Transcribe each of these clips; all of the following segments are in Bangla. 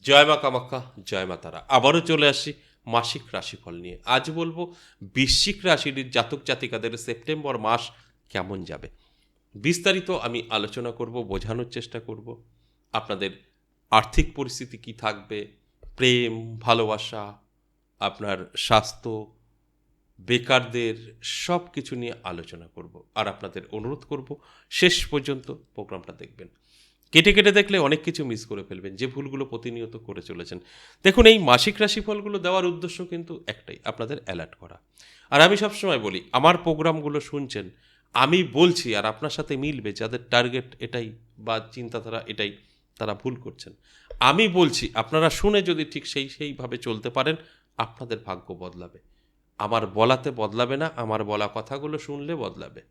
জয় মা কামাখ্যা, জয় মা তারা। আবারও চলে আসি মাসিক রাশিফল নিয়ে। আজ বলবো বৃশ্চিক রাশির জাতক জাতিকাদের সেপ্টেম্বর মাস কেমন যাবে। বিস্তারিত আমি আলোচনা করব, বোঝানোর চেষ্টা করব। আপনাদের আর্থিক পরিস্থিতি কি থাকবে, প্রেম, ভালোবাসা, আপনার স্বাস্থ্য, বেকারদের সব কিছু নিয়ে আলোচনা করব। আর আপনাদের অনুরোধ করব শেষ পর্যন্ত প্রোগ্রামটা দেখবেন। কেটে কেটে দেখলে অনেক কিছু মিস করে ফেলবেন, যে ভুলগুলো প্রতিনিয়ত করে চলেছেন। দেখুন, এই মাসিক রাশিফলগুলো দেওয়ার উদ্দেশ্য কিন্তু একটাই, আপনাদের অ্যালার্ট করা। আর আমি সবসময় বলি, আমার প্রোগ্রামগুলো শুনছেন, আমি বলছি আর আপনার সাথে মিলবে, যাদের টার্গেট এটাই বা চিন্তাধারা এটাই, তারা ভুল করছেন। আমি বলছি, আপনারা শুনে যদি ঠিক সেইভাবে চলতে পারেন, আপনাদের ভাগ্য বদলাবে। আমার বলাতে বদলাবে না, আমার বলা কথাগুলো শুনলে বদলাবে।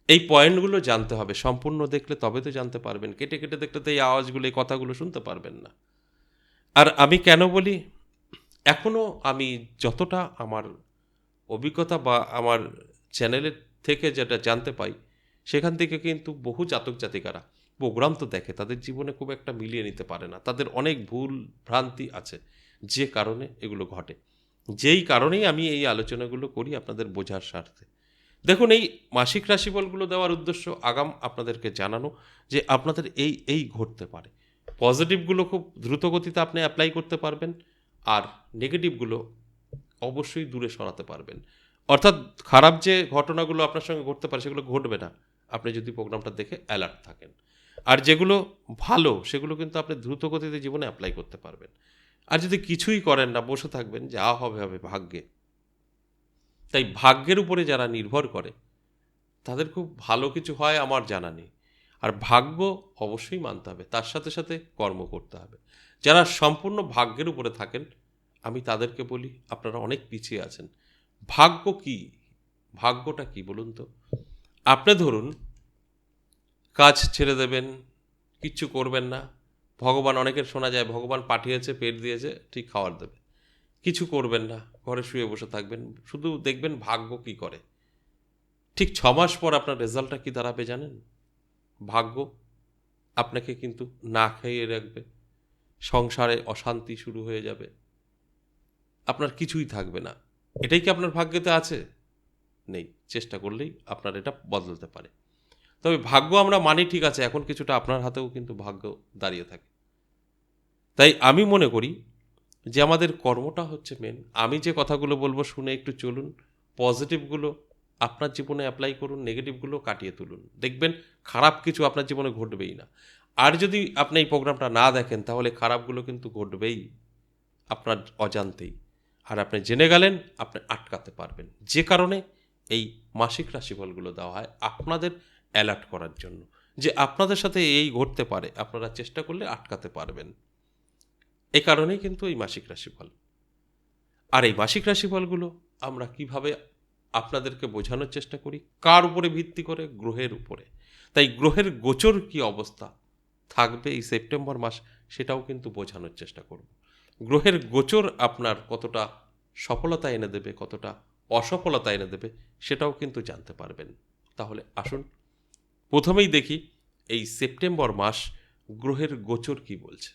এই পয়েন্টগুলো জানতে হবে, সম্পূর্ণ দেখলে তবে তো জানতে পারবেন। কেটে কেটে দেখলে তো এই আওয়াজগুলো, এই কথাগুলো শুনতে পারবেন না। আর আমি কেন বলি, এখনও আমি যতটা আমার অভিজ্ঞতা বা আমার চ্যানেলের থেকে যেটা জানতে পাই, সেখান থেকে কিন্তু বহু জাতক জাতিকারা প্রোগ্রাম তো দেখে, তাদের জীবনে খুব একটা মিলিয়ে নিতে পারে না। তাদের অনেক ভুল ভ্রান্তি আছে, যে কারণে এগুলো ঘটে। যেই কারণেই আমি এই আলোচনাগুলো করি আপনাদের বোঝার স্বার্থে। দেখুন, এই মাসিক রাশিফলগুলো দেওয়ার উদ্দেশ্য আগাম আপনাদেরকে জানানো যে আপনাদের এই এই ঘটতে পারে। পজিটিভগুলো খুব দ্রুত গতিতে আপনি অ্যাপ্লাই করতে পারবেন, আর নেগেটিভগুলো অবশ্যই দূরে সরাতে পারবেন। অর্থাৎ খারাপ যে ঘটনাগুলো আপনার সঙ্গে ঘটতে পারে, সেগুলো ঘটবে না আপনি যদি প্রোগ্রামটা দেখে অ্যালার্ট থাকেন। আর যেগুলো ভালো, সেগুলো কিন্তু আপনি দ্রুত গতিতে জীবনে অ্যাপ্লাই করতে পারবেন। আর যদি কিছুই করেন না, বসে থাকবেন, যা হবে হবে ভাগ্যে। তাই ভাগ্যের উপরে যারা নির্ভর করে, তাদের খুব ভালো কিছু হয় আমার জানা নেই। আর ভাগ্য অবশ্যই মানতে হবে, তার সাথে সাথে কর্ম করতে হবে। যারা সম্পূর্ণ ভাগ্যের উপরে থাকেন, আমি তাদেরকে বলি, আপনারা অনেক পিছিয়ে আছেন। ভাগ্য কি? ভাগ্যটা কি বলুন তো? আপনি ধরুন কাজ ছেড়ে দেবেন, কিচ্ছু করবেন না। ভগবান, অনেকের শোনা যায় ভগবান পাঠিয়েছে, পেট দিয়েছে, ঠিক খাবার দেবে। কিছু করবেন না, ঘরে শুয়ে বসে থাকবেন, শুধু দেখবেন ভাগ্য কি করে। ঠিক 6 মাস পর আপনার রেজাল্টটা কি দাঁড়াবে জানেন? ভাগ্য আপনাকে কিন্তু না খাইয়ে রাখবে, সংসারে অশান্তি শুরু হয়ে যাবে, আপনার কিছুই থাকবে না। এটাই কি আপনার ভাগ্যেতে আছে? নেই। চেষ্টা করলেই আপনার এটা বদলাতে পারে। তবে ভাগ্য আমরা মানি ঠিক আছে, এখন কিছুটা আপনার হাতেও কিন্তু ভাগ্য দাঁড়িয়ে থাকে। তাই আমি মনে করি যে আমাদের কর্মটা হচ্ছে মেন। আমি যে কথাগুলো বলবো শুনে একটু চলুন, পজিটিভগুলো আপনার জীবনে অ্যাপ্লাই করুন, নেগেটিভগুলো কাটিয়ে তুলুন। দেখবেন খারাপ কিছু আপনার জীবনে ঘটবেই না। আর যদি আপনি এই প্রোগ্রামটা না দেখেন, তাহলে খারাপগুলো কিন্তু ঘটবেই আপনার অজান্তেই। আর আপনি জেনে গেলেন, আপনি আটকাতে পারবেন। যে কারণে এই মাসিক রাশিফলগুলো দেওয়া হয় আপনাদের অ্যালার্ট করার জন্য, যে আপনাদের সাথে এই ঘটতে পারে, আপনারা চেষ্টা করলে আটকাতে পারবেন। এ কারণেই কিন্তু এই মাসিক রাশিফল। আর এই মাসিক রাশিফলগুলো আমরা কিভাবে আপনাদেরকে বোঝানোর চেষ্টা করি, কার উপরে ভিত্তি করে? গ্রহের উপরে। তাই গ্রহের গোচর কি অবস্থা থাকবে এই সেপ্টেম্বর মাস, সেটাও কিন্তু বোঝানোর চেষ্টা করব। গ্রহের গোচর আপনার কতটা সফলতা এনে দেবে, কতটা অসফলতা এনে দেবে, সেটাও কিন্তু জানতে পারবেন। তাহলে আসুন প্রথমেই দেখি এই সেপ্টেম্বর মাস গ্রহের গোচর কি বলছে,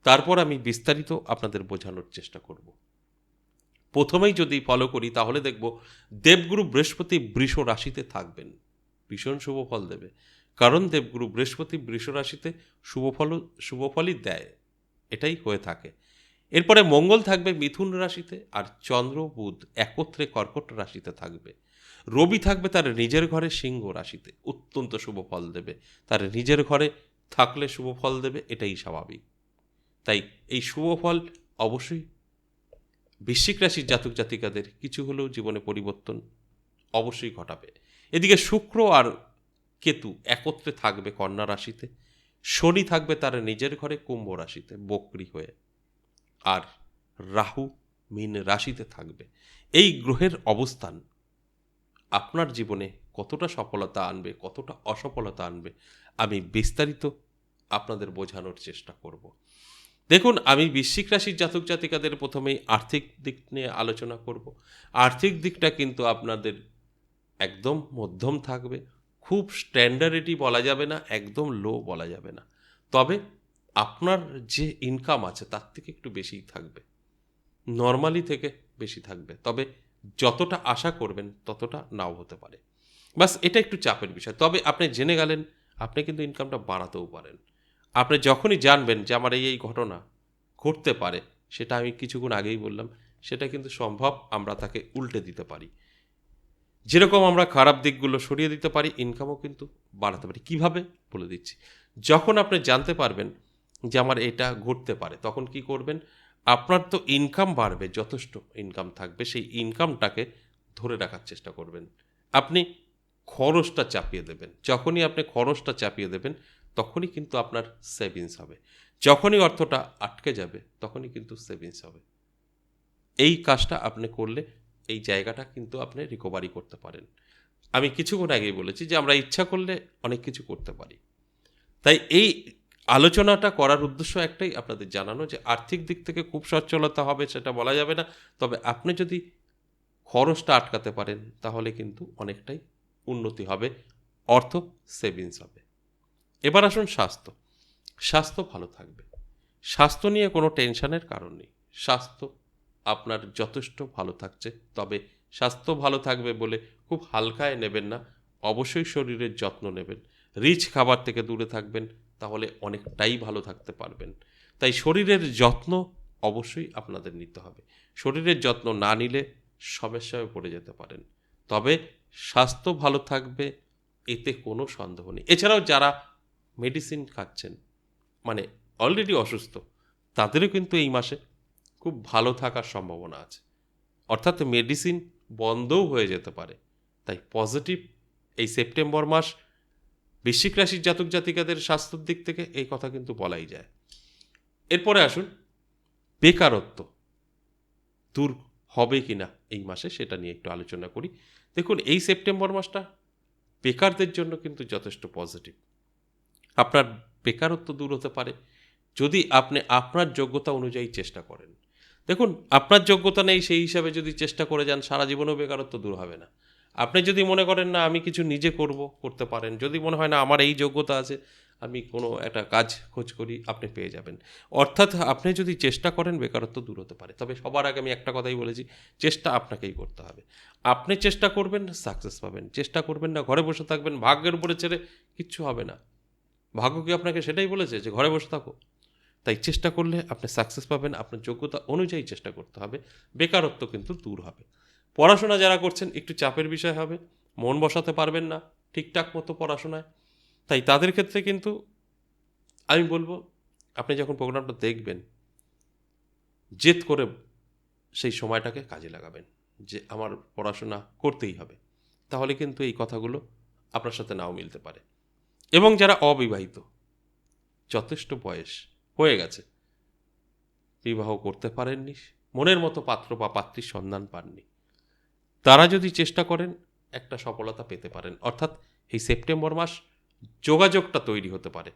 তারপর আমি বিস্তারিত আপনাদের বোঝানোর চেষ্টা করব। প্রথমেই যদি ফলো করি, তাহলে দেখব দেবগুরু বৃহস্পতি বৃষ রাশিতে থাকবেন, ভীষণ শুভ ফল দেবে। কারণ দেবগুরু বৃহস্পতি বৃষ রাশিতে শুভফলই দেয়, এটাই হয়ে থাকে। এরপরে মঙ্গল থাকবে মিথুন রাশিতে, আর চন্দ্র বুধ একত্রে কর্কট রাশিতে থাকবে। রবি থাকবে তার নিজের ঘরে সিংহ রাশিতে, অত্যন্ত শুভ ফল দেবে। তার নিজের ঘরে থাকলে শুভ ফল দেবে, এটাই স্বাভাবিক। তাই এই শুভ ফল অবশ্যই বৃশ্চিক রাশির জাতক জাতিকাদের কিছু হলেও জীবনে পরিবর্তন অবশ্যই ঘটাবে। এদিকে শুক্র আর কেতু একত্রে থাকবে কন্যা রাশিতে, শনি থাকবে তার নিজের ঘরে কুম্ভ রাশিতে বক্রী হয়ে, আর রাহু মীন রাশিতে থাকবে। এই গ্রহের অবস্থান আপনার জীবনে কতটা সফলতা আনবে, কতটা অসফলতা আনবে, আমি বিস্তারিত আপনাদের বোঝানোর চেষ্টা করব। দেখুন, আমি বৃশ্চিক রাশির জাতক জাতিকাদের প্রথমেই আর্থিক দিক নিয়ে আলোচনা করব। আর্থিক দিকটা কিন্তু আপনাদের একদম মধ্যম থাকবে, খুব স্ট্যান্ডার্ডেটি বলা যাবে না, একদম লো বলা যাবে না। তবে আপনার যে ইনকাম আছে তার থেকে একটু বেশিই থাকবে, নর্মালি থেকে বেশি থাকবে, তবে যতটা আশা করবেন ততটা নাও হতে পারে। বাস এটা একটু চাপের বিষয়। তবে আপনি জেনে গেলেন, আপনি কিন্তু ইনকামটা বাড়াতেও পারেন। আপনি যখনই জানবেন যে আমার এই ঘটনা ঘটতে পারে, সেটা আমি কিছুক্ষণ আগেই বললাম, সেটা কিন্তু সম্ভব, আমরা তাকে উল্টে দিতে পারি। যেরকম আমরা খারাপ দিকগুলো সরিয়ে দিতে পারি, ইনকামও কিন্তু বাড়াতে পারি। কিভাবে বলে দিচ্ছি। যখন আপনি জানতে পারবেন যে আমার এটা ঘটতে পারে, তখন কি করবেন, আপনার তো ইনকাম বাড়বে, যথেষ্ট ইনকাম থাকবে, সেই ইনকামটাকে ধরে রাখার চেষ্টা করবেন। আপনি খরচটা চাপিয়ে দেবেন। যখনই আপনি খরচটা চাপিয়ে দেবেন, তখনই কিন্তু আপনার সেভিংস হবে। যখনই অর্থটা আটকে যাবে, তখনই কিন্তু সেভিংস হবে। এই কাজটা আপনি করলে এই জায়গাটা কিন্তু আপনি রিকভারি করতে পারেন। আমি কিছুক্ষণ আগেই বলেছি যে আমরা ইচ্ছা করলে অনেক কিছু করতে পারি। তাই এই আলোচনাটা করার উদ্দেশ্য একটাই, আপনাদের জানানো যে আর্থিক দিক থেকে খুব সচ্ছলতা হবে সেটা বলা যাবে না, তবে আপনি যদি খরচটা আটকাতে পারেন তাহলে কিন্তু অনেকটাই উন্নতি হবে, অর্থ সেভিংস হবে। এবার আসুন স্বাস্থ্য। স্বাস্থ্য ভালো থাকবে, স্বাস্থ্য নিয়ে কোনো টেনশনের কারণ নেই। স্বাস্থ্য আপনার যথেষ্ট ভালো থাকছে, তবে স্বাস্থ্য ভালো থাকবে বলে খুব হালকায় নেবেন না, অবশ্যই শরীরের যত্ন নেবেন, রিচ খাবার থেকে দূরে থাকবেন, তাহলে অনেকটাই ভালো থাকতে পারবেন। তাই শরীরের যত্ন অবশ্যই আপনাদের নিতে হবে। শরীরের যত্ন না নিলে সমস্যায় পড়ে যেতে পারেন। তবে স্বাস্থ্য ভালো থাকবে, এতে কোনো সন্দেহ নেই। এছাড়াও যারা মেডিসিন খাচ্ছেন, মানে অলরেডি অসুস্থ, তাদেরও কিন্তু এই মাসে খুব ভালো থাকার সম্ভাবনা আছে, অর্থাৎ মেডিসিন বন্ধও হয়ে যেতে পারে। তাই পজিটিভ এই সেপ্টেম্বর মাস বৃশ্চিক রাশির জাতক জাতিকাদের স্বাস্থ্যের দিক থেকে এই কথা কিন্তু বলাই যায়। এরপরে আসুন বেকারত্ব দূর হবে কিনা এই মাসে, সেটা নিয়ে একটু আলোচনা করি। দেখুন, এই সেপ্টেম্বর মাসটা বেকারদের জন্য কিন্তু যথেষ্ট পজিটিভ। আপনার বেকারত্ব দূর হতে পারে যদি আপনি আপনার যোগ্যতা অনুযায়ী চেষ্টা করেন। দেখুন, আপনার যোগ্যতা নেই সেই হিসাবে যদি চেষ্টা করে যান, সারা জীবনেও বেকারত্ব দূর হবে না। আপনি যদি মনে করেন না আমি কিছু নিজে করতে পারেন, যদি মনে হয় না আমার এই যোগ্যতা আছে, আমি কোনো একটা কাজ খোঁজ করি, আপনি পেয়ে যাবেন। অর্থাৎ আপনি যদি চেষ্টা করেন, বেকারত্ব দূর হতে পারে। তবে সবার আগে আমি একটা কথাই বলেছি, চেষ্টা আপনাকেই করতে হবে। আপনি চেষ্টা করবেন, সাকসেস পাবেন। চেষ্টা করবেন না, ঘরে বসে থাকবেন, ভাগ্যের উপরে ছেড়ে কিচ্ছু হবে না। ভাগ্য কি আপনাকে সেটাই বলেছে যে ঘরে বসে থাকো? তাই চেষ্টা করলে আপনি সাকসেস পাবেন, আপনার যোগ্যতা অনুযায়ী চেষ্টা করতে হবে, বেকারত্ব কিন্তু দূর হবে। পড়াশোনা যারা করছেন, একটু চাপের বিষয় হবে, মন বসাতে পারবেন না ঠিকঠাক মতো পড়াশোনায়। তাই তাদের ক্ষেত্রে কিন্তু আমি বলবো, আপনি যখন প্রোগ্রামটা দেখবেন, জেদ করে সেই সময়টাকে কাজে লাগাবেন যে আমার পড়াশোনা করতেই হবে। তাহলে কিন্তু এই কথাগুলো আপনার সাথে নাও মিলতে পারে। এবং যারা অবিবাহিত, যথেষ্ট বয়স হয়ে গেছে, বিবাহ করতে পারেননি, মনের মতো পাত্র বা পাত্রীর সন্ধান পাননি, তারা যদি চেষ্টা করেন একটা সফলতা পেতে পারেন। অর্থাৎ এই সেপ্টেম্বর মাস যোগাযোগটা তৈরি হতে পারে,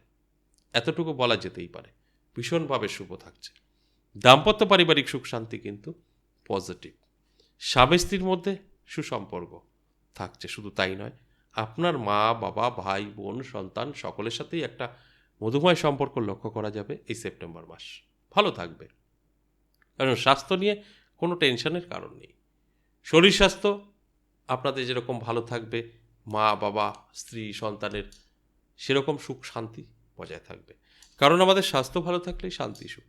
এতটুকু বলা যেতেই পারে। ভীষণভাবে শুভ থাকছে। দাম্পত্য পারিবারিক সুখ শান্তি কিন্তু পজিটিভ। স্বামী স্ত্রীর মধ্যে সুসম্পর্ক থাকছে, শুধু তাই নয়, আপনার মা বাবা ভাই বোন সন্তান সকলের সাথেই একটা মধুময় সম্পর্ক লক্ষ্য করা যাবে এই সেপ্টেম্বর মাস। ভালো থাকবে, কারণ স্বাস্থ্য নিয়ে কোনো টেনশনের কারণ নেই। শরীর স্বাস্থ্য আপনাদের যেরকম ভালো থাকবে, মা বাবা স্ত্রী সন্তানের সেরকম সুখ শান্তি বজায় থাকবে। কারণ আমাদের স্বাস্থ্য ভালো থাকলেই শান্তি সুখ।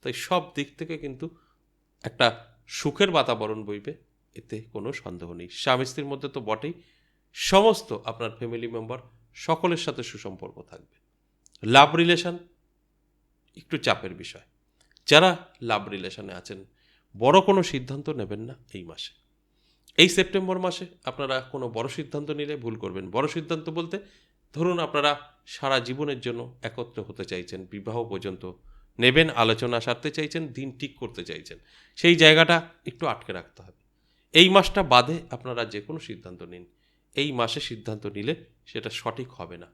তাই সব দিক থেকে কিন্তু একটা সুখের বাতাবরণ বইবে, এতে কোনো সন্দেহ নেই। স্বামী স্ত্রীর মধ্যে তো বটেই, সমস্ত আপনার ফ্যামিলি মেম্বার সকলের সাথে সুসম্পর্ক থাকবে। লাভ রিলেশন একটু চাপের বিষয়। যারা লাভ রিলেশনে আছেন, বড় কোনো সিদ্ধান্ত নেবেন না এই মাসে। এই সেপ্টেম্বর মাসে আপনারা কোনো বড় সিদ্ধান্ত নিলে ভুল করবেন। বড় সিদ্ধান্ত বলতে ধরুন আপনারা সারা জীবনের জন্য একত্র হতে চাইছেন, বিবাহ পর্যন্ত নেবেন, আলোচনা সারতে চাইছেন, দিন ঠিক করতে চাইছেন, সেই জায়গাটা একটু আটকে রাখতে হবে। এই মাসটা বাদে আপনারা যে কোনো সিদ্ধান্ত নিন, এই মাসে সিদ্ধান্ত নিলে সেটা সঠিক হবে না,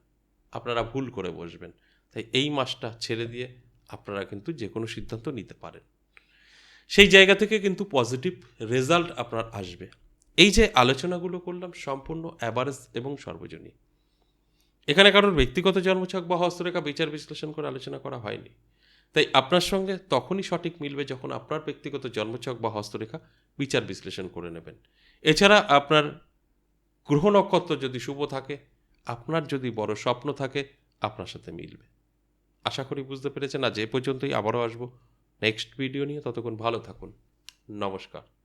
আপনারা ভুল করে বসবেন। তাই এই মাসটা ছেড়ে দিয়ে আপনারা কিন্তু যে কোনো সিদ্ধান্ত নিতে পারেন, সেই জায়গা থেকে কিন্তু পজিটিভ রেজাল্ট আপনার আসবে। এই যে আলোচনাগুলো করলাম সম্পূর্ণ অ্যাভারেজ এবং সর্বজনীন। এখানে কারোর ব্যক্তিগত জন্মছক বা হস্তরেখা বিচার বিশ্লেষণ করে আলোচনা করা হয়নি। তাই আপনার সঙ্গে তখনই সঠিক মিলবে যখন আপনার ব্যক্তিগত জন্মছক বা হস্তরেখা বিচার বিশ্লেষণ করে নেবেন। এছাড়া আপনার গ্রহ নক্ষত্র যদি শুভ থাকে, আপনার যদি বড় স্বপ্ন থাকে, আপনার সাথে মিলবে। আশা করি বুঝতে পেরেছেন। আজ এ পর্যন্তই, আবারও আসবো নেক্সট ভিডিও নিয়ে। ততক্ষণ ভালো থাকুন। নমস্কার।